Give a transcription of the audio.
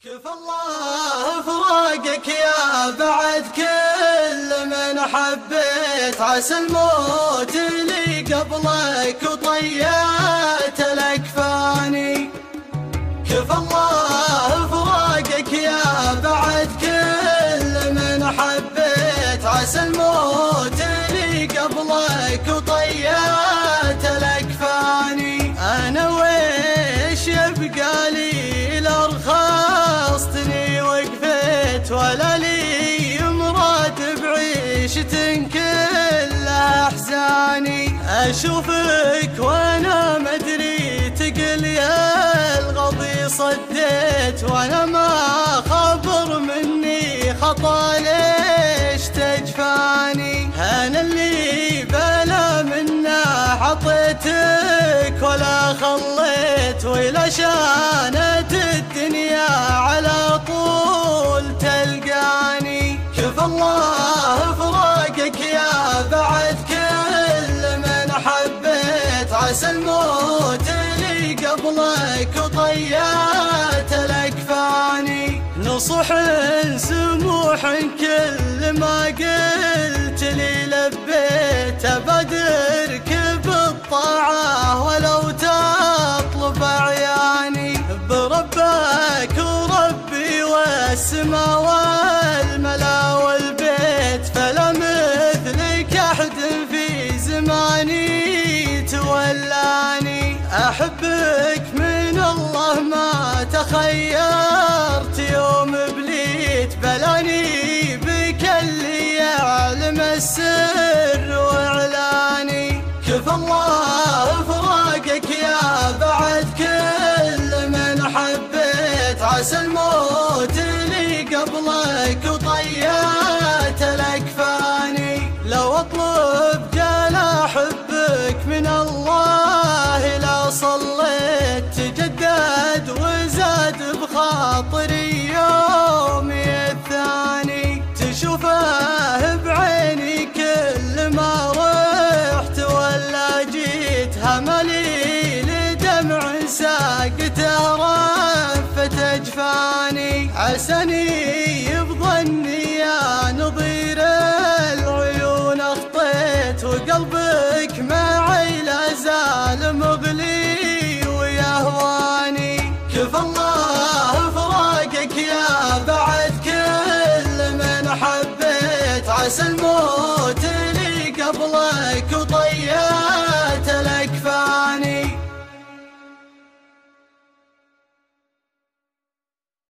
كفى الله فراقك يا بعد كل من حبيت، عسى الموت اللي قبلك وطيات الأكفاني. كفى الله فراقك يا بعد كل من حبيت، عسى الموت اللي قبلك وطيات الأكفاني. أنا ويش يبقى لي لأرخصتني وقفت، ولا لي مراد بعيشة كلها أحزاني. أشوفك وأنا مدري تقل يا الغضي صديت، وأنا ما خبر مني خطا ليش تجفاني. أنا اللي بلا منا عطيتك ولا خليت، وإلى شانت الدنيا على طول تلقاني. كفى الله فراقك يا بعد كل من حبيت، عسى الموت اللي قبلك وطيات الأكفاني. نصح سموح كل ما قلت لي لبيت، أبادرك بالطاعة ولو تطلب أعياني. بربك وربي والسما والملا والبيت، فلا مثلك أحد في زماني تولاني. أحبك من الله ما تخيرت يوم بليت، بلاني بك اللي يعلم السر وإعلاني. كفى الله فراقك يا بعد كل من حبيت، عسى الموت اللي قبلك وطيات الأكفاني. لو أطلب جلا حبك من الله لا صليت، تجدد وزاد بخاطري يومي الثاني. تشوفه بعيني كل ما رحت ولا جيت، هملي لدمع ساقته رفت أجفاني. عسني